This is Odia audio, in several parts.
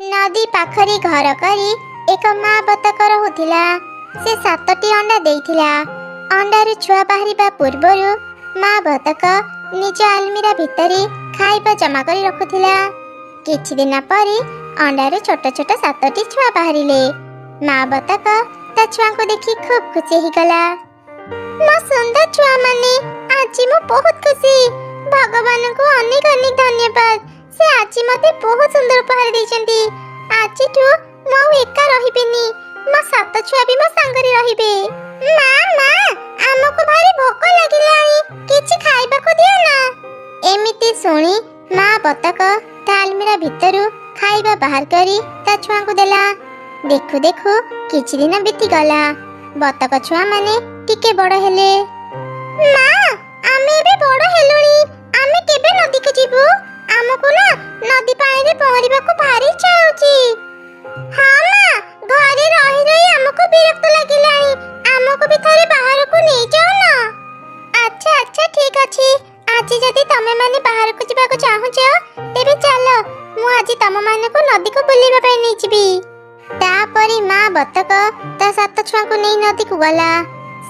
नदी पाखरी घर करी एक माँ बतक रहुथिला। से 7टी अंडा देइथिला। अंडारू छुआ बाहरिबा पूर्वरु माँ बतक निज आलमीरा भितरी खाइबा जमा करी रखुथिला। किछि दिन परे अंडारू छोट छोट 7टी छुआ बाहरिले। माँ बतक ता छुआ को देखि खूब खुशी ही गला। मो सुंदर छुआ माने आज मु बहुत खुशी। भगवान को अनेक अनेक धन्यवाद। से आज मते बहुत सुंदर उपहार दैछंती। आजिठु मु एका रहिबेनी। मो 7 छुआ भी मो संगरी रहिबे। मामा हमको भारी भोक लागिलानी। किछि खाइबा को दियो ना। एमिति सुनी माँ बतक ता आलमीरा भितरु खाइबा बाहर करी ता छुआ को देला। देखु देखु किछि दिन बीती गला। बतक छुआ माने टिके बड़ हेले। माँ आमे बे बड़ हेलुनी। आमे केबे नदी के जीवु। हमको ना नदी पानी रे पहरिबा को भारी इच्छा होची। हां माँ घरे रही रही हमको विरक्त लागिलानी। हमको भी थरे बाहर को नहीं जाओ ना। अच्छा अच्छा ठीक अछि। आज जदी तमे माने बाहर को जीवा को चाहू छ तेबे चलो मु आज तम माने को नदी को बुलीबा पई नै छिबी। तापरी माँ बतक ता 7 छुआ को नहीं नदी को गला।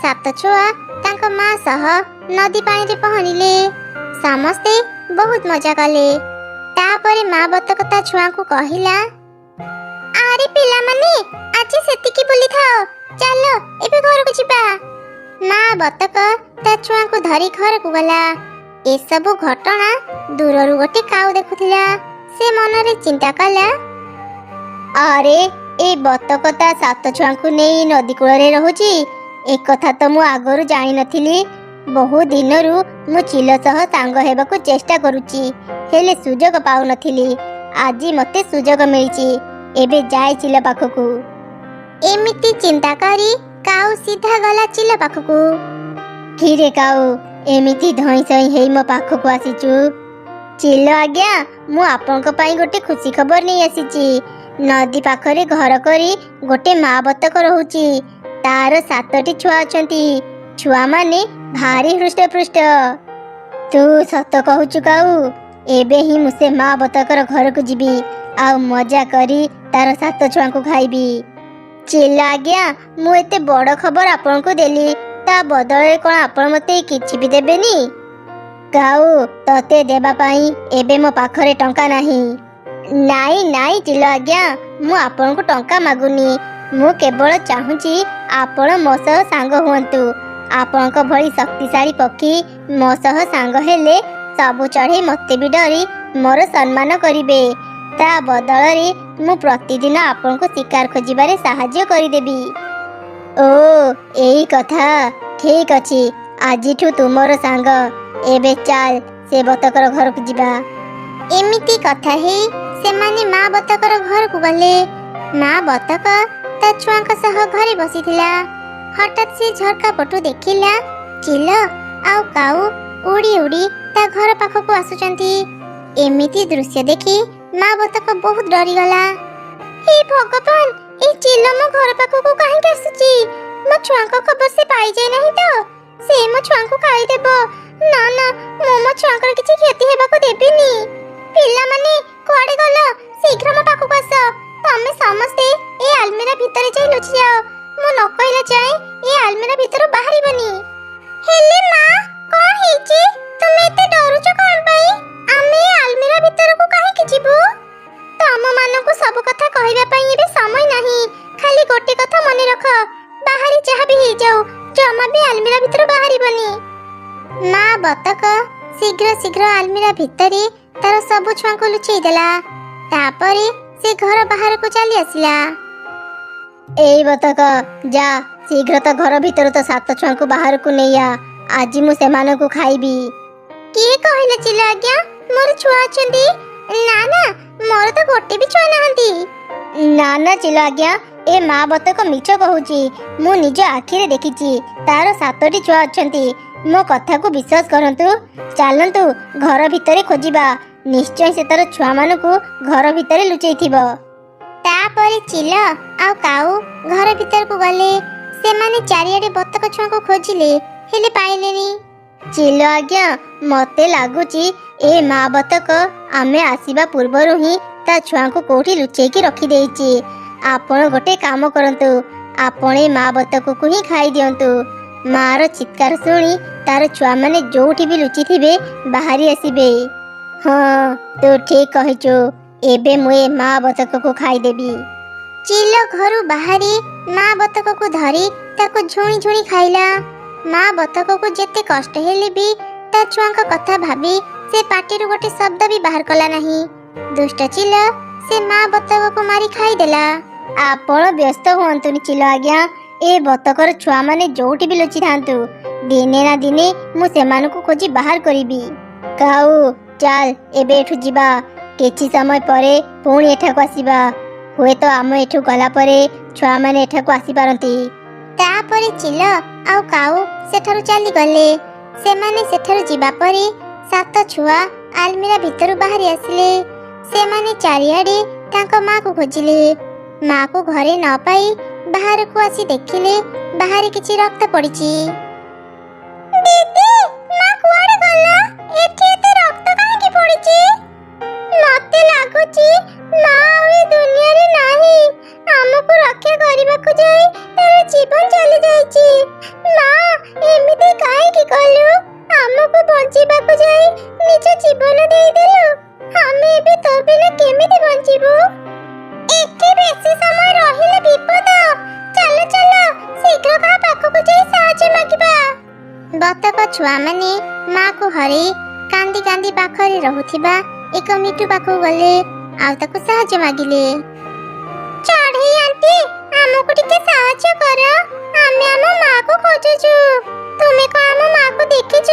7 छुआ तांको माँ सह नदी पानी रे पहरिले। समस्ते बहुत मजा कले। तापरे माँ बतक ता छुआ को कहिला, अरे पिला माने आज सेति की बुली थाओ। चलो एबे घर को जिबा। माँ बतक ता छुआ को धरी घर को गला। ए सब घटना दूररु गोटे काऊ देखुथिला। से मन रे चिंता कला, अरे ए बतक ता 7 छुआ को नै नदी कूल रे रहूची। एक कथा तो मु आगरु जानि नथिली। बहु दिनरु मु चिलो सह सांग हेबाकू चेष्टा करूची, हेले सुजोग पाउ नथिली। आजी मते सुजोग मिलिची। एबे जाय चिलो पाखकू। एमिति चिंता करी काऊ सीधा गला चिलो पाखकू। किरे काऊ एमिति धई सई हेई मो पाखकू आसीचू। चिलो आज्ञा मु आपनक पई गोटे खुशी खबर नै आसीची। नदी पाखरे घर करी गोटे माँ बतक रहूची। तार 7टी छुआ अछंती। छुआ माने भारी हृष्ट पृष्ट। तू सत कहूचु काऊ। एबे ही मुसे माँ बतकर घर को जीबी आ मजा करी तार 7 छुआ को खाइबी। चिल्ला आज्ञा मु एते बड़ खबर आपन को देली, ता बदले कोन आपन मते किछि भी देबेनी? काऊ तते देबा पई एबे मो पाखरे टंका नाही। नाई नाई चिल्ला आज्ञा मु आपन को टंका मागुनी। मु केवल चाहूची आपण मो सह सांग हुअन्तु। आपनक भली शक्तिशाली पक्षी मो सह सांग हेले सबु चढ़े मते भी डरी मोर सम्मान करिवे। ता बदल रे मु प्रतिदिन आपन को शिकार खोजिबारे सहाय्य करिदेबी। ओ एई कथा ठीक अछि। आजिठु तुमर सांग। एबे चाल से बतकर घर को जिबा। एमिति कथा हे से माने माँ बतकर घर को गले। माँ बतक ता छुआंक सह घरे बसिथिला। हठात से झरका पटु देखिला चिलो आउ काऊ उड़ी उड़ी ता घर पाख को आसुचंती। एमिति दृश्य देखि माँ बतक बहुत डरी गला। हे भगवान ए चिलो मो घर पाख को काहे आसुची? मो छुआंक खबर से पाई जाय नहीं तो से मो छुआंक खाई देबो। ना ना मो छुआंकर किछि क्षति हेबा को देबिनी। पिल्ला माने कोडे गलो शीघ्र मो पाख को आस। तमे समस्ते ए आलमीरा भीतर जाई लुचि जाओ। मु न कहले जाय ए आलमीरा भीतर बाहरी बनी। हेले मां कोन हेची? तुमे एते डरुछ कोन पई? आमे आलमीरा भीतर को काहे कि जीवु? तम मानो को सब कथा कहबा पई एबे समय नाही। खाली गोटे कथा मने रख, बाहरी जहा भी हे जाऊ जमा भी आलमीरा भीतर बाहरी बनी। मां बतक शीघ्र शीघ्र आलमीरा भीतरे तार सब छुआ को लुचई देला। तापरे से घर बाहर को चली आसिला। एई बतक जा शीघ्र तो घर भीतर तो 7 छुआ को बाहर को नैया। आज मु सेमान को खाइबी। के कहले चिल्ला आज्ञा मोर छुआ अछंती? ना ना मोर तो गोटे भी छुआ नाहंती। ना ना चिल्ला आज्ञा ए माँ बतक मिछ कहूची। मु निज आखिरे देखिची तार 7टी छुआ अछंती। मो कथा को विश्वास करंतु। चलंतु घर भीतर खोजिबा। निश्चय से तार छुआ मान को घर भीतर लुचई थिबो। तापरे चिलो आउ काऊ घर भीतर को गले। से माने चारियाडे बतक छुआ को खोजिले हेले पाइलेनी। चिलो आज्ञा मते लागुची ए माँ बतक आमे आसीबा पूर्वरु ही ତା ଛୁଆଙ୍କୁ କୋଉଠି ଲୁଚେଇକି ରଖିଦେଇଛି। ଆପଣ ଗୋଟେ କାମ କରନ୍ତୁ, ଆପଣ ଏ ମା ବତକକୁ ହିଁ ଖାଇ ଦିଅନ୍ତୁ। ମାର ଚିତ୍କାର ଶୁଣି ତାର ଛୁଆମାନେ ଯୋଉଠି ବି ଲୁଚିଥିବେ ବାହାରି ଆସିବେ। ହଁ, ତୁ ଠିକ କହିଛୁ। ଏବେ ମୁଁ ଏ ମା ବତକକୁ ଖାଇଦେବି। ଚିଲ ଘରୁ ବାହାରି ମା ବତକକୁ ଧରି ତାକୁ ଝୁଣି ଝୁଣି ଖାଇଲା। ମା ବତକକୁ ଯେତେ କଷ୍ଟ ହେଲେ ବି ତା ଛୁଆଙ୍କ କଥା ଭାବି ସେ ପାଟିରୁ ଗୋଟେ ଶବ୍ଦ ବି ବାହାର କଲା ନାହିଁ। ଦୁଷ୍ଟ ଚିଲ ସେ ମା ବତକକୁ ମାରି ଖାଇଦେଲା। ଆପଣ ବ୍ୟସ୍ତ ହୁଅନ୍ତୁନି ଚିଲ ଆଜ୍ଞା, ଏ ବତକର ଛୁଆମାନେ ଯୋଉଠି ବି ଲୁଚିଥାନ୍ତୁ, ଦିନେ ନା ଦିନେ ମୁଁ ସେମାନଙ୍କୁ ଖୋଜି ବାହାର କରିବି। କାଉ ଚାଲ ଏବେ ଏଠୁ ଯିବା। କିଛି ସମୟ ପରେ ପୁଣି ଏଠାକୁ ଆସିବା। ହୁଏତ ଆମେ ଏଠୁ ଗଲା ପରେ ଛୁଆମାନେ ଏଠାକୁ ଆସିପାରନ୍ତି। ତାପରେ ଚିଲ ଆଉ କାଉ ସେଠାରୁ ଚାଲିଗଲେ। ସେମାନେ ସେଠାରୁ ଯିବା ପରେ 7 ଛୁଆ ଆଲମିରା ଭିତରୁ ବାହାରି ଆସିଲେ। ସେମାନେ ଚାରିଆଡେ ତାଙ୍କ ମାକୁ ଖୋଜିଲେ। ମାକୁ ଘରେ ନ ପାଇ ବାହାରକୁ ଆସି ଦେଖିଲେ ବାହାରେ କିଛି ରକ୍ତ ପଡିଛି। ଦିଦି, ମା କୁଆଡେ ଗଲା? ଏଠି ଏତେ ରକ୍ତ କାହିଁକି ପଡିଛି? ମତେ ଲାଗୁଛି ମା ଆଉ ଏ ଦୁନିଆରେ ନାହିଁ। ଆମକୁ ରକ୍ଷା କରିବାକୁ ଯାଇ ତାର ଜୀବନ ଚାଲି ଯାଇଛି। ମା, ଏମିତି କାହିଁକି କଲୁ? ଆମକୁ ବଞ୍ଚିବାକୁ ଯାଇ ନିଜ ଜୀବନ ଦେଇଦେଲୁ। ଆମେ ଏବେ ତୋ ବିନା କେମିତି ବଞ୍ଚିବୁ? ଏଠି ବେଶୀ ସମୟ ରହିଲେ ବିପଦ। ଚାଲ ଚାଲ ଶୀଘ୍ର କାହା ପାଖକୁ ଯାଇ ସାହାଯ୍ୟ ମାଗିବା। ବତକ ଛୁଆମାନେ ମାକୁ ହରେଇ କାନ୍ଦି କାନ୍ଦି ପାଖରେ ରହୁଥିବା ଏକ ମିଟୁ ପାଖକୁ ଗଲେ ଆଉ ତାକୁ ସାହାଯ୍ୟ ମାଗିଲେ। ଚଢ଼େଇ ଆଣ୍ଟି, ଆମକୁ ଟିକେ ସାହାଯ୍ୟ କର। ଆମେ ଆମ ମାକୁ ଖୋଜୁଛୁ। ତୁମେ କଣ ଆମ ମାକୁ ଦେଖିଛ?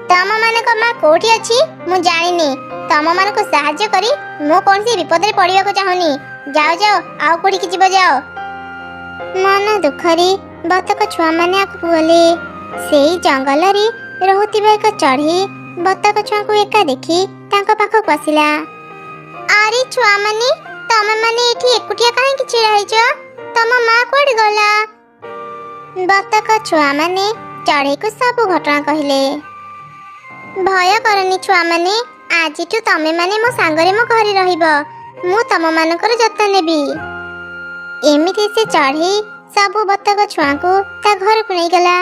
ତମମାନଙ୍କ ମା କୋଉଠି ଅଛି ମୁଁ ଜାଣିନି। ତମମାନଙ୍କୁ ସାହାଯ୍ୟ କରି ମୁଁ କୌଣସି ବିପଦରେ ପଡ଼ିବାକୁ ଚାହୁଁନି। ଯାଅ ଯାଅ, ଆଉ କୋଉଠିକି ଯିବ ଯାଅ। ମନ ଦୁଃଖରେ ବତକ ଛୁଆମାନେ ଆଗକୁ ଗଲେ। ସେଇ ଜଙ୍ଗଲରେ ରହୁଥିବା ଏକ ଚଢ଼େଇ ବତକ ଛୁଆଙ୍କୁ ଏକା ଦେଖି ତାଙ୍କ ପାଖକୁ ଆସିଲା। ଆରେ ଛୁଆମାନେ, ତମେମାନେ ଏଠି ଏକୁଟିଆ କାହିଁକି ଛିଡ଼ା ହେଇଛ? ତମ ମା କୁଆଡ଼େ ଗଲା? ବତକ ଛୁଆମାନେ ଚଢ଼େଇକୁ ସବୁ ଘଟଣା କହିଲେ। ଭୟ କରନି ଛୁଆମାନେ, ଆଜିଠୁ ତମେମାନେ ମୋ ସାଙ୍ଗରେ ମୋ ଘରେ ରହିବ। ମୁଁ ତମମାନଙ୍କର ଯତ୍ନ ନେବି। ଏମିତି ସେ ଚଢ଼େଇ ସବୁ ବତକ ଛୁଆଙ୍କୁ ତା ଘରକୁ ନେଇଗଲା।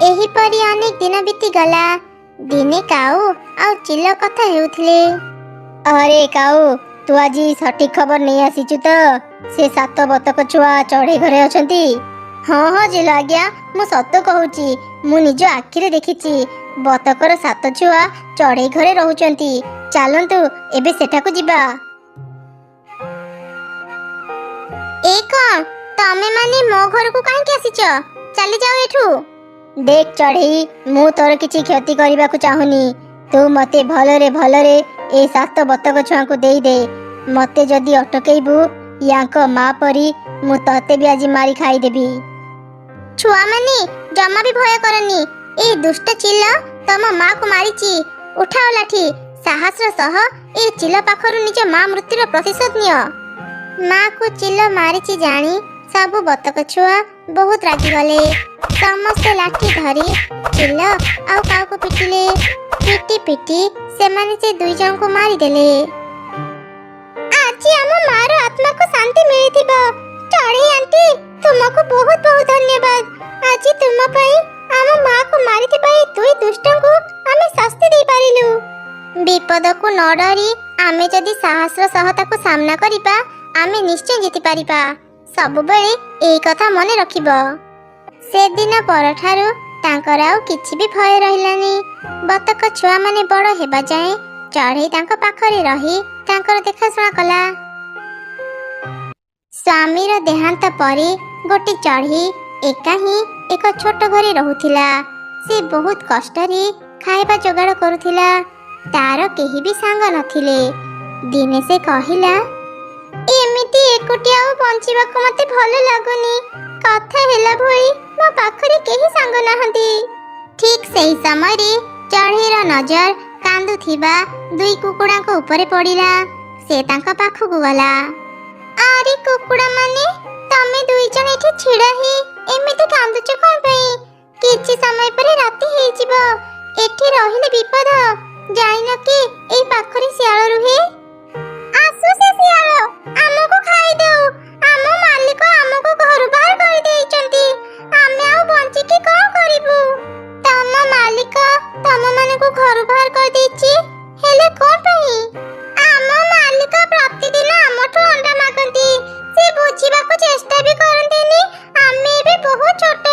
ଏହିପରି ଅନେକ ଦିନ ବିତିଗଲା। ଦିନେ କାଉ ଆଉ ଚିଲ କଥା ହେଉଥିଲେ। ଆରେ କାଉ, ତୁ ଆଜି ସଠିକ ଖବର ନେଇ ଆସିଛୁ ତ? ସେ 7 ବତକ ଛୁଆ ଚଢ଼େଇ ଘରେ ଅଛନ୍ତି? ହଁ ହଁ ଚିଲ ଆଜ୍ଞା, ମୁଁ ସତ କହୁଛି। ମୁଁ ନିଜ ଆଖିରେ ଦେଖିଛି। ବତକର 7 ଛୁଆ ଚଢ଼େଇ ଘରେ ରହୁଛନ୍ତି। ଚାଲନ୍ତୁ ଏବେ ସେଠାକୁ ଯିବା। ଏ କଣ, ତମେମାନେ ମୋ ଘରକୁ କାହିଁକି ଆସିଛ? ଚାଲି ଯାଅ ଏଠୁ। ଦେଖ ଚଢ଼େଇ, ମୁଁ ତୋର କିଛି କ୍ଷତି କରିବାକୁ ଚାହୁଁନି। ତୁ ମତେ ଭଲରେ ଭଲରେ ଏ 7 ବତକ ଛୁଆଙ୍କୁ ଦେଇଦେ। ମତେ ଯଦି ଅଟକେଇବୁ, ୟାଙ୍କ ମା ପରି ମୁଁ ତତେ ବି ଆଜି ମାରି ଖାଇଦେବି। ଛୁଆମାନେ ଜମା ବି ଭୟ କରନି। ଏଇ ଦୁଷ୍ଟ ଚିଲ ତମ ମାକୁ ମାରିଛି। ଉଠାଅ ଲାଠି, ସାହସର ସହ ଏ ଚିଲ ପାଖରୁ ନିଜ ମା ମୃତ୍ୟୁର ପ୍ରତିଶୋଧ ନିଅ। ମାକୁ ଚିଲ ମାରିଛି ଜାଣି ସବୁ ବତକ ଛୁଆ ବହୁତ ରାଗିଗଲେ। ସମସ୍ତେ ଲାଠି ଧରି ଚିଲ ଆଉ କାଉକୁ ପିଟିଲେ। ପିଟି ପିଟି ସେମାନେ ସେ 2 ଜଣଙ୍କୁ ମାରିଦେଲେ। ଆଜି ଆମ ମାର ଆତ୍ମାକୁ ଶାନ୍ତି ମିଳିଥିବ। ଚଢ଼େଇ ଆଣ୍ଟି, ତୁମକୁ ବହୁତ ବହୁତ ଧନ୍ୟବାଦ। ଆଜି ତୁମ ପାଇଁ ଆମ ମାକୁ ମାରିଥିବା ଏ 2 ଦୁଷ୍ଟଙ୍କୁ ଆମେ ଶାସ୍ତି ଦେଇପାରିଲୁ। ବିପଦକୁ ନ ଡରି ଆମେ ଯଦି ସାହସର ସହ ତାକୁ ସାମ୍ନା କରିବା, ଆମେ ନିଶ୍ଚୟ ଜିତିପାରିବା। ସବୁବେଳେ ଏଇ କଥା ମନେ ରଖିବ। ସେଦିନ ପରଠାରୁ ତାଙ୍କର ଆଉ କିଛି ବି ଭୟ ରହିଲାନି। ବତକ ଛୁଆମାନେ ବଡ଼ ହେବା ଯାଏଁ ଚଢ଼େଇ ତାଙ୍କ ପାଖରେ ରହି ତାଙ୍କର ଦେଖାଶୁଣା କଲା। ସ୍ୱାମୀର ଦେହାନ୍ତ ପରେ ଗୋଟେ ଚଢ଼େଇ ଏକା ହିଁ ଏକ ଛୋଟ ଘରେ ରହୁଥିଲା। ସେ ବହୁତ କଷ୍ଟରେ ଖାଇବା ଯୋଗାଡ଼ କରୁଥିଲା। ତାର କେହି ବି ସାଙ୍ଗ ନଥିଲେ। ଦିନେ ସେ କହିଲା, ଏମିତି ଏକୁଟିଆ ଆଉ ବଞ୍ଚିବାକୁ ମତେ ଭଲ ଲାଗୁନି। କଥା ହେଲା ଭଳି ମୋ ପାଖରେ କେହି ସାଙ୍ଗ ନାହାନ୍ତି। ଠିକ୍ ସେହି ସମୟରେ ଚଢ଼େଇର ନଜର କାନ୍ଦୁଥିବା 2 କୁକୁଡ଼ାଙ୍କ ଉପରେ ପଡ଼ିଲା। ସେ ତାଙ୍କ ପାଖକୁ ଗଲା। ଆରେ କୁକୁଡ଼ାମାନେ, ତମେ 2 ଜଣ ଏଠି ଛିଡ଼ା ହେଇ ଏମିତି କାନ୍ଦୁଛ କଣ ପାଇଁ? କିଛି ସମୟ ପରେ ରାତି ହେଇଯିବ। ଏଠି ରହିଲେ ବିପଦ। ଜାଣିନ କି ଏଇ ପାଖରେ ଶିଆଳ ରୁହେ? ଆସୁ ସେ ଶିଆଳ, ଆମକୁ ଖାଇଦେଉ। ଆମ ମାଲିକ ଆମକୁ ଘରୁ ବାହାର କରିଦେଇଛନ୍ତି। ଆମେ ଆଉ ବଞ୍ଚିକି କଣ କରିବୁ? ତମ ମାଲିକ ତମମାନଙ୍କୁ ଘରୁ ବାହାର କରିଦେଇଛି, ହେଲେ କଣ ପାଇଁ? ଆମ ମାଲିକ ପ୍ରତିଦିନ ଆମଠୁ ଅଣ୍ଡା ମାଗନ୍ତି। ସେ ବୁଝିବାକୁ ଚେଷ୍ଟା ବି କରନ୍ତିନି। ଆମେ ଏବେ ବହୁତ ଛୋଟ,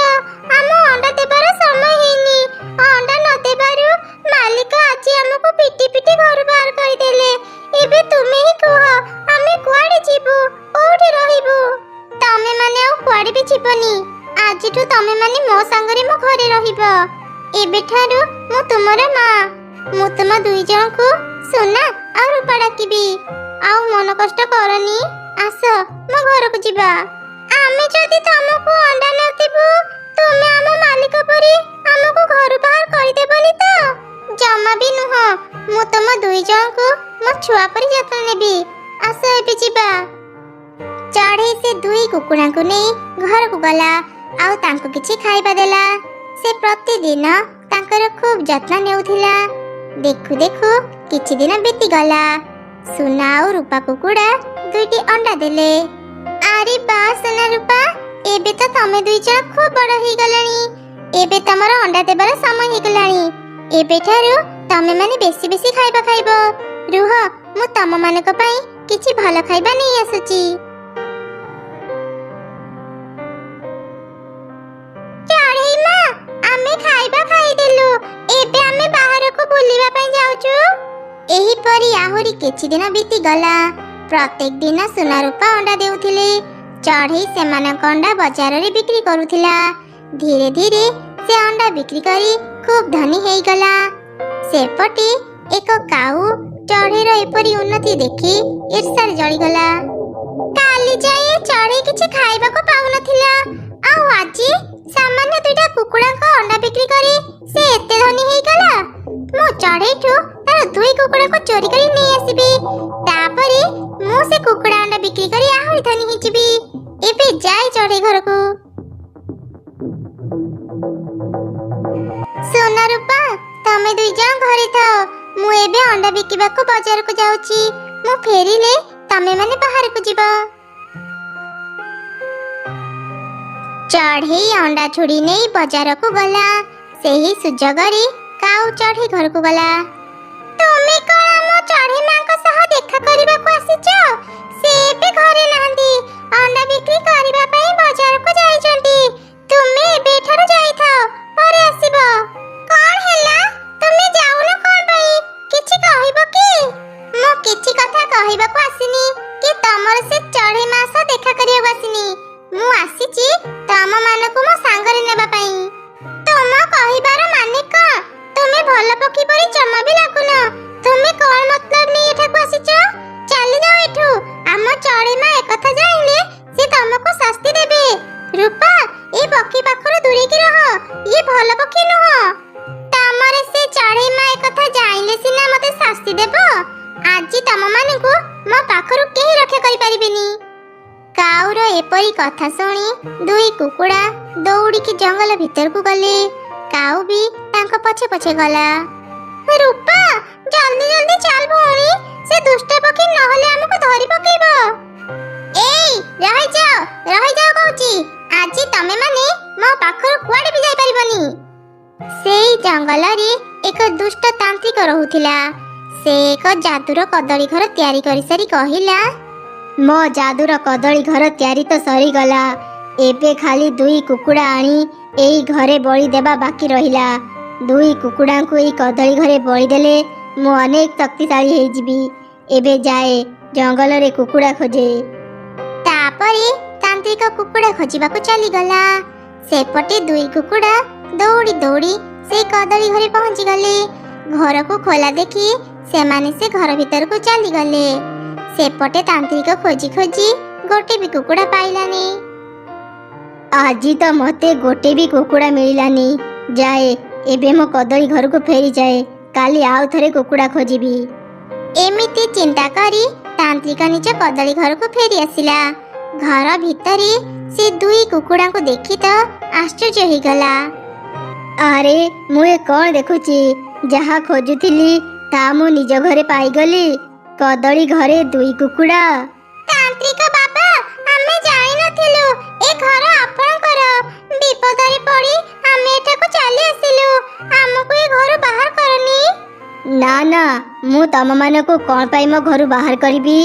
ଆମ ଅଣ୍ଡା ଦେବାର ସମୟ ହେଇନି। ଅଣ୍ଡା ନ ଦେବାରୁ ମାଲିକ ଆଜି ଆମକୁ ପିଟି ପିଟି ଘରୁ ବାହାର କରିଦେଲେ। ଏବେ ତୁମେ ହିଁ କୁହ, ଆମେ କୁଆଡେ ଯିବୁ, କୋଉଠି ରହିବୁ? ତମେ ମାନେ ଆଉ କୁଆଡେ ବି ଯିବନି। ଆଜିଠୁ ତମେ ମାନେ ମୋ ସାଙ୍ଗରେ ମୋ ଘରେ ରହିବ। ଏବେଠାରୁ ମୁଁ ତୁମର ମା। ମୁଁ ତୁମ ଦୁଇ ଜଣଙ୍କୁ ସୁନା ଆଉ ରୂପା ଡାକିବି। ଆଉ ମନ କଷ୍ଟ କରନି, ଆସ ମୋ ଘରକୁ ଯିବା। ଆମେ ଯଦି ତମକୁ ଅଣ୍ଡା ନଦେବୁ, ତୁମେ ଆମ ମାଲିକ ପରି ଆମକୁ ଘରୁ ବାହାର କରିଦେବନି ତ? ଜମା ବି ନୁହଁ। ମୁଁ ତମ ଦୁଇ ଜଣଙ୍କୁ ମୋ ଛୁଆ ପରି ଯତ୍ନ ନେବି। ଆସ ଏବେ ଯିବା। ଚଢ଼େଇ ସେ ଦୁଇ କୁକୁଡ଼ାଙ୍କୁ ନେଇ ଘରକୁ ଗଲା ଆଉ ତାଙ୍କୁ କିଛି ଖାଇବା ଦେଲା। ସେ ପ୍ରତିଦିନ ତାଙ୍କର ଖୁବ୍ ଯତ୍ନ ନେଉଥିଲା। ଦେଖୁ ଦେଖୁ କିଛି ଦିନ ବିତିଗଲା। ସୁନା ଆଉ ରୂପା କୁକୁଡ଼ା ଦୁଇଟି ଅଣ୍ଡା ଦେଲେ। ଆରେ ବା ସୁନା ରୂପା, ଏବେ ତ ତମେ ଦୁଇ ଜଣ ଖୁବ୍ ବଡ଼ ହେଇଗଲାଣି। ଏବେ ତମର ଅଣ୍ଡା ଦେବାର ସମୟ ହେଇଗଲାଣି। ଏବେଠାରୁ ତମେ ମାନେ ବେଶୀ ବେଶୀ ଖାଇବା ଖାଇବ। ରୁହ, ମୁଁ ତମ ମାନଙ୍କ ପାଇଁ କିଛି ଭଲ ଖାଇବା ନେଇ ଆସୁଛି। ଚଢ଼େଇ ମା, ଆମେ ଖାଇବା ଖାଇଦେଲୁ। ଏବେ ଆମେ ବାହାରକୁ ବୁଲିବା ପାଇଁ ଯାଉଛୁ। ଏହିପରି ଆହୁରି କିଛି ଦିନ ବିତିଗଲା। ପ୍ରତ୍ୟେକ ଦିନ ସୁନା ରୂପା ଅଣ୍ଡା ଦେଉଥିଲେ। ଚଢ଼େଇ ସେମାନଙ୍କ ଅଣ୍ଡା ବଜାରରେ ବିକ୍ରି କରୁଥିଲା। ଧୀରେ ଧୀରେ ସେ ଅଣ୍ଡା ବିକ୍ରି କରି ଖୁବ୍ ଧନୀ ହେଇଗଲା। ସେପଟେ ଏକ କାଉ ଚଢ଼େଇର ଏପରି ଉନ୍ନତି ଦେଖି ଈର୍ଷାରେ ଜଳିଗଲା। କାଲି ଯାଏ ଚଢ଼େଇ କିଛି ଖାଇବାକୁ ପାଉନଥିଲା, ଆଉ ଆଜି ସାମାନ୍ୟ ଦୁଇଟା କୁକୁଡ଼ାଙ୍କ ଅଣ୍ଡା ବିକ୍ରି କରି ସେ ଏତେ ଧନୀ ହେଇଗଲା। ମୁଁ ଚଢ଼େଇଠୁ ତାର ଦୁଇ କୁକୁଡ଼ାକୁ ଚୋରି କରି ନେଇ ଆସିବି। ତାପରେ ମୁଁ ସେ କୁକୁଡ଼ା ଅଣ୍ଡା ବିକ୍ରି କରି ଆହୁରି ଧନୀ ହେଇଯିବି। ଏବେ ଯାଏ ଚଢ଼େଇ ଘରକୁ। ସୁନା ରୂପା, ତମେ ଦୁଇ ଜଣ ଘରେ ଥାଅ। ମୁଁ ଏବେ ଅଣ୍ଡା ବିକିବାକୁ ବଜାରକୁ ଯାଉଛି। ମୁଁ ଫେରିଲେ ତମେ ମାନେ ବାହାରକୁ ଯିବ। ଚଢ଼େଇ ଅଣ୍ଡା ଛୁଡ଼ି ନେଇ ବଜାରକୁ ଗଲା। ସେହି ସୁଯୋଗରେ କାଉ ଚଢ଼େଇ ଘରକୁ ଗଲା। ତୁମେ କଣ ଆମ ଚଢ଼େଇ ମାଙ୍କ ସହ ଦେଖା କରିବାକୁ ଆସିଛ? ସେ ଏବେ ଘରେ ନାହାନ୍ତି, ଅଣ୍ଡା ବିକ୍ରି କରିବା ପାଇଁ ବଜାରକୁ ଯାଇଛନ୍ତି। ତୁମେ ଏବେଠାରୁ ଯାଇଥାଅ, ପରେ ଆସିବ। କଣ ହେଲା? ତୁମେ ଯାଉନ କଣ ପାଇଁ? କିଛି କହିବ କି? ମୁଁ କିଛି କଥା କହିବାକୁ ଆସିନି କି ତମର ସେ ଚଢ଼େଇ ମା ସହ ଦେଖା କରିବାକୁ ଆସିନି। ମୁଁ ଆସିଛି ତମ ମାନଙ୍କୁ ମୋ ସାଙ୍ଗରେ ନେବା ପାଇଁ। ତୁମ କହିବାର ମାନେ କଣ? ତୁମେ ଭଲ ପକ୍ଷୀ ପରି ଜମା ବି ଲାଗୁନ। ତୁମେ କଣ ମତଲବ ନେଇ ଏଠାକୁ ଆସିଛ? ଚାଲି ଯାଅ ଏଠୁ। ଆମ ଚଢ଼େଇ ମା ଏକଥା ଜାଣିଲେ ସେ ତମକୁ ଶାସ୍ତି ଦେବେ। ରୂପା, ଏ ପକ୍ଷୀ ପାଖରୁ ଦୂରେଇକି ରହ। ଇଏ ଭଲ ପକ୍ଷୀ ନୁହଁ। ତମର ସେ ଚଢ଼େଇ ମା ଏକଥା ଜାଣିଲେ ସିନା ମତେ ଶାସ୍ତି ଦେବ। ଆଜି ତମ ମାନଙ୍କୁ ମୋ ପାଖରୁ କେହି ରକ୍ଷା କରିପାରିବେନି। କାଉର ଏପରି କଥା ଶୁଣି ଦୁଇ କୁକୁଡ଼ା ଦୌଡ଼ିକି ଜଙ୍ଗଲ ଭିତରକୁ ଗଲେ। କାଉ ବି ତାଙ୍କ ପଛେ ପଛେ ଗଲା। ରୂପା, ଜଲ୍ଦି ଜଲ୍ଦି ଚାଲ ଭଉଣୀ, ସେ ଦୁଷ୍ଟ ପକ୍ଷୀ ନହେଲେ ଆମକୁ ଧରି ପକେଇବ। ଏଇ ରହିଯାଅ କହୁଛି। ଆଜି ତମେ ମାନେ ମୋ ପାଖରୁ କୁଆଡ଼େ ବି ଯାଇପାରିବନି। ସେଇ ଜଙ୍ଗଲରେ ଏକ ଦୁଷ୍ଟ ତାନ୍ତ୍ରିକ ରହୁଥିଲା। ସେ ଏକ ଯାଦୁର କଦଳୀ ଘର ତିଆରି କରିସାରି କହିଲା, ମୋ ଯାଦୁର କଦଳୀ ଘର ତିଆରି ତ ସରିଗଲା। ଏବେ ଖାଲି ଦୁଇ କୁକୁଡ଼ା ଆଣି ଏଇ ଘରେ ବଳି ଦେବା ବାକି ରହିଲା। ଦୁଇ କୁକୁଡ଼ାଙ୍କୁ ଏଇ କଦଳୀ ଘରେ ବଳି ଦେଲେ ମୁଁ ଅନେକ ଶକ୍ତିଶାଳୀ ହେଇଯିବି। ଏବେ ଯାଏ ଜଙ୍ଗଲରେ କୁକୁଡ଼ା ଖୋଜେ। ତାପରେ ତାନ୍ତ୍ରିକ କୁକୁଡ଼ା ଖୋଜିବାକୁ ଚାଲିଗଲା। ସେପଟେ ଦୁଇ କୁକୁଡ଼ା ଦୌଡ଼ି ଦୌଡ଼ି ସେଇ କଦଳୀ ଘରେ ପହଞ୍ଚିଗଲେ। ଘରକୁ ଖୋଲା ଦେଖି ସେମାନେ ସେ ଘର ଭିତରକୁ ଚାଲିଗଲେ। ସେପଟେ ତାନ୍ତ୍ରିକ ଖୋଜି ଖୋଜି ଗୋଟେ ବି କୁକୁଡ଼ା ପାଇଲାନି। ଆଜି ତ ମତେ ଗୋଟେ ବି କୁକୁଡ଼ା ମିଳିଲାନି। ଯାଏ, ଏବେ ମୋ କଦଳୀ ଘରକୁ ଫେରିଯାଏ। କାଲି ଆଉ ଥରେ କୁକୁଡ଼ା ଖୋଜିବି। ଏମିତି ଚିନ୍ତା କରି ତାନ୍ତ୍ରିକ ନିଜ କଦଳୀ ଘରକୁ ଫେରି ଆସିଲା। ଘର ଭିତରେ ସେ ଦୁଇ କୁକୁଡ଼ାଙ୍କୁ ଦେଖି ତ ଆଶ୍ଚର୍ଯ୍ୟ ହେଇଗଲା। ଆରେ, ମୁଁ ଏ କଣ ଦେଖୁଛି? ଯାହା ଖୋଜୁଥିଲି ତା ମୁଁ ନିଜ ଘରେ ପାଇଗଲି। କଦଳୀ ଘରେ ଦୁଇ କୁକୁଡ଼ା। ତାନ୍ତ୍ରିକ ବାବା, ଆମେ ଜାଣିନଥିଲୁ ଏ ଘର ଆପଣଙ୍କର। ବିପଦରେ ପଡ଼ି ଆମେ ଏଠାକୁ ଚାଲି ଆସିଲୁ। ଆମକୁ ଏ ଘରୁ ବାହାର କରନି। ନା ନା, ମୁଁ ତମମାନଙ୍କୁ କ'ଣ ପାଇଁ ମୋ ଘରୁ ବାହାର କରିବି?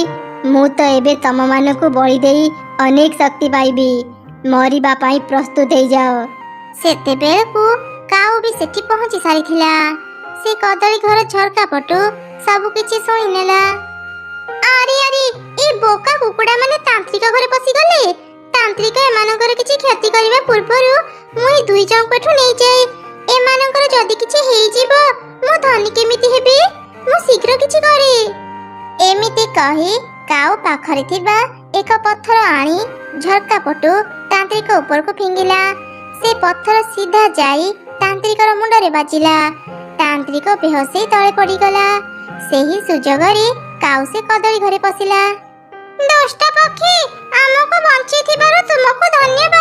ମୁଁ ତ ଏବେ ତମମାନଙ୍କୁ ବଳି ଦେଇ ଅନେକ ଶକ୍ତି ପାଇବି। ମରିବା ପାଇଁ ପ୍ରସ୍ତୁତ ହେଇଯାଅ। ସେତେବେଳକୁ କାଉ ବି ସେଠି ପହଞ୍ଚି ସାରିଥିଲା। ସେ କଦଳୀ ଘର ଝରକା ପଟୁ ସବୁ କିଛି ଶୁଣିନେଲା। ଆରେ ଆରେ, ଏ ବୋକା କୁକୁଡ଼ା ମାନେ ତାନ୍ତ୍ରିକ ଘରେ ପଶିଗଲେ। ତାନ୍ତ୍ରିକ ଏମାନଙ୍କର କିଛି କ୍ଷତି କରିବା ପୂର୍ବରୁ ମୁଁ ଏ ଦୁଇ ଜଣଙ୍କୁ ଏଠୁ ନେଇଯାଏ। ଏମାନଙ୍କର ଯଦି କିଛି ହେଇଯିବ, ମୁଁ ଧନୀ କେମିତି ହେବି? ମୁଁ ଶୀଘ୍ର କିଛି କରେ। ଏମିତି କହି କାଉ ପାଖରେ ଥିବା ଏକ ପଥର ଆଣି ଝରକା ପଟୁ ତାନ୍ତ୍ରିକ ଉପରକୁ ଫିଙ୍ଗିଲା। ସେ ପଥର ସିଧା ଯାଇ ତାନ୍ତ୍ରିକର ମୁଣ୍ଡରେ ବାଜିଲା। ତାନ୍ତ୍ରିକ ବେହୋସ ହେଇ ତଳେ ପଡ଼ିଗଲା। ସେହି ସୁଯୋଗରେ କାଉ ସେ କଦଳୀ ଘରେ ପଶିଲା। ଦୁଷ୍ଟ ପକ୍ଷୀ, ଆମକୁ ବଞ୍ଚିଥିବାରୁ ତୁମକୁ ଧନ୍ୟବାଦ।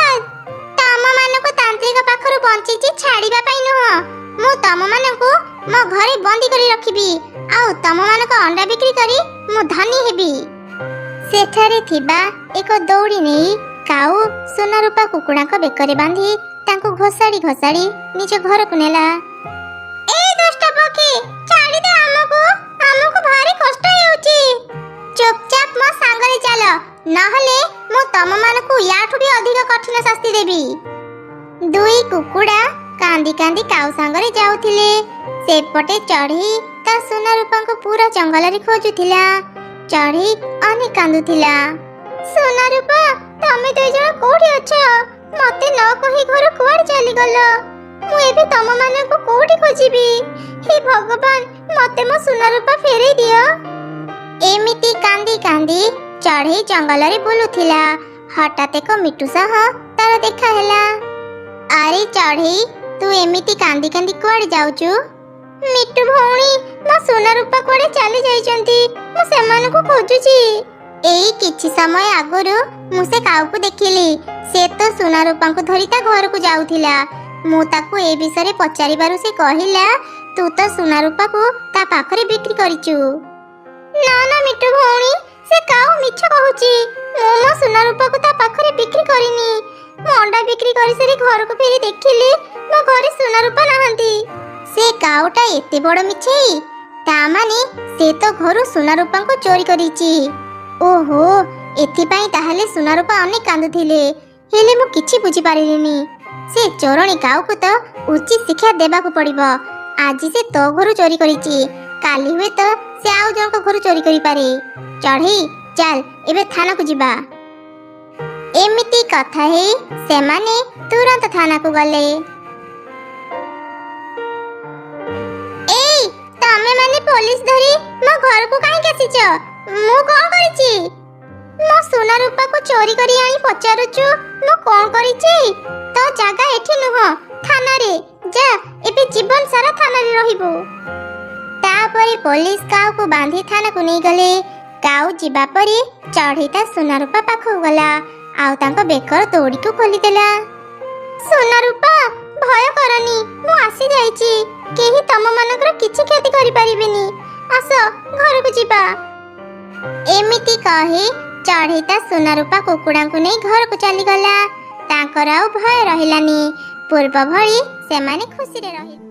ତମମାନଙ୍କୁ ତାନ୍ତ୍ରିକ ପାଖରୁ ବଞ୍ଚିଛି ଛାଡ଼ିବା ପାଇଁ ନୁହଁ। ମୁଁ ତମମାନଙ୍କୁ ମୋ ଘରେ ବନ୍ଦୀ କରି ରଖିବି, ଆଉ ତମମାନଙ୍କ ଅଣ୍ଡା ବିକ୍ରି କରି ମୁଁ ଧନୀ ହେବି। ସେଠାରେ ଥିବା ଏକ ଦଉଡ଼ି ନେଇ କାଉ ସୁନା ରୂପା କୁକୁଡ଼ାଙ୍କ ବେକରେ ବାନ୍ଧି ତାଙ୍କୁ ଘୋଷାଡ଼ି ଘୋଷାଡ଼ି ନିଜ ଘରକୁ ନେଲା। ଏ ଦୁଷ୍ଟ ପକ୍ଷୀ, ଛାଡ଼ିଦେ ଆମକୁ। ଆମକୁ ଭାରି କଷ୍ଟ ହେଉଛି। ଚୁପଚାପ ମୋ ସାଙ୍ଗରେ ଚାଲ, ନହେଲେ ମୁଁ ତମମାନଙ୍କୁ ୟାଠୁ ବି ଅଧିକ କଠିନ ଶାସ୍ତି ଦେବି। ଦୁଇ କୁକୁଡ଼ା କାନ୍ଦି କାନ୍ଦି କାଉ ସାଙ୍ଗରେ ଯାଉଥିଲେ। ସେପଟେ ଚଢ଼େଇ ତା ସୁନା ରୂପାଙ୍କୁ ପୁରା ଜଙ୍ଗଲରେ ଖୋଜୁଥିଲା। ଚଢ଼େଇ ଅନେକ କାନ୍ଦୁଥିଲା। ସୁନା ରୂପା, ତମେ ଦୁଇ ଜଣ କୋଉଠି ଅଛ? ମତେ ନ କହି ଘର କୁଆଡ଼େ ଚାଲିଗଲ? ମୁଁ ଏବେ ତମମାନଙ୍କୁ କୋଉଠି ଖୋଜିବି? ହେ ଭଗବାନ, ମତେ ମୋ ସୁନା ରୂପା ଫେରେଇ ଦିଅ। ଏମିତି କାନ୍ଦି କାନ୍ଦି ଚଢ଼େଇ ଜଙ୍ଗଲରେ ବୁଲୁଥିଲା। ହଠାତ୍ ଏକ ମିଟୁ ସହ ତାର ଦେଖା ହେଲା। ଆରେ ଚଢ଼େଇ, ତୁ ଏମିତି କାନ୍ଦି କାନ୍ଦି କୁଆଡ଼େ ଯାଉଛୁ? ମିଟୁ ଭଉଣୀ, ମୋ ସୁନା ରୂପା କୁଆଡ଼େ ଚାଲି ଯାଇଛନ୍ତି। ମୁଁ ସେମାନଙ୍କୁ ଖୋଜୁଛି। ଏଇ କିଛି ସମୟ ଆଗରୁ ମୁଁ ସେ କାଉକୁ ଦେଖିଲି। ସେ ତ ସୁନା ରୂପାଙ୍କୁ ଧରି ତା ଘରକୁ ଯାଉଥିଲା। ମୁଁ ତାକୁ ଏ ବିଷୟରେ ପଚାରିବାରୁ ସେ କହିଲା, ତୁ ତ ସୁନା ରୂପାକୁ ତା ପାଖରେ ବିକ୍ରି କରିଛୁ। ନା ନା ମିଟୁ ଭଉଣୀ, ସେ କାଉ ମିଛ କହୁଛି। ମୁଁ ମୋ ସୁନା ରୂପାକୁ ତା ପାଖରେ ବିକ୍ରି କରିନି। ମୁଁ ଅଣ୍ଡା ବିକ୍ରି କରିସାରି ଘରକୁ ଫେରି ଦେଖିଲି ମୋ ଘରେ ସୁନା ରୂପା ନାହାନ୍ତି। ସେ କାଉଟା ଏତେ ବଡ଼ ମିଛେଇ। ତା ମାନେ ସେ ତ ଘରୁ ସୁନା ରୂପାଙ୍କୁ ଚୋରି କରିଛି। ଓହୋ, ଏଥିପାଇଁ ତାହେଲେ ସୁନା ରୂପା ଅନେକ କାନ୍ଦୁଥିଲେ। ହେଲେ ମୁଁ କିଛି ବୁଝିପାରିଲିନି। ସେ ଚୋରଣୀ କାଉକୁ ତ ଉଚିତ ଶିକ୍ଷା ଦେବାକୁ ପଡ଼ିବ। ଆଜି ସେ ତୋ ଘରୁ ଚୋରି କରିଛି, କାଲି ହୁଏତ ସେ ଆଉ ଜଣଙ୍କ ଘରୁ ଚୋରି କରିପାରେ। ଚଢ଼େଇ, ଚାଲ ଏବେ ଥାନାକୁ ଯିବା। ଏମିତି କଥା ହେଇ ସେମାନେ ତୁରନ୍ତ ଥାନାକୁ ଗଲେ। ଏଇ, ତମେ ମାନେ ପୋଲିସ ଧରି ମୋ ଘରକୁ କାହିଁକି ଆସିଛ? ମୁଁ କ'ଣ କରିଛି? ମୋ ସୁନା ରୂପାକୁ ଚୋରି କରି ଆଣି ପଚାରୁଛୁ ମୁଁ କ'ଣ କରିଛି? ତୋ ଜାଗା ଏଠି ନୁହଁ, ଥାନାରେ। ଯା, ଏବେ ଜୀବନ ସାରା ଥାନାରେ ରହିବୁ। ତାପରେ ପୋଲିସ କାଉକୁ ବାନ୍ଧି ଥାନାକୁ ନେଇଗଲେ। କାଉ ଯିବା ପରେ ଚଢ଼େଇ ତା ସୁନା ରୂପା ପାଖକୁ ଗଲା, ଆଉ ତାଙ୍କ ବେକର ଦଉଡ଼ିକୁ ଖୋଲିଦେଲା। ସୁନା ରୂପା, ଭୟ କରନି, ମୁଁ ଆସିଯାଇଛି। କେହି ତମମାନଙ୍କର କିଛି କ୍ଷତି କରିପାରିବେନି। ଆସ, ଘରକୁ ଯିବା। ଏମିତି କହି ଚଢ଼େଇ ତା ସୁନା ରୂପା କୁକୁଡ଼ାଙ୍କୁ ନେଇ ଘରକୁ ଚାଲିଗଲା। ତାଙ୍କର ଆଉ ଭୟ ରହିଲାନି। ପୂର୍ବ ଭଳି ସେମାନେ ଖୁସିରେ ରହିଲେ।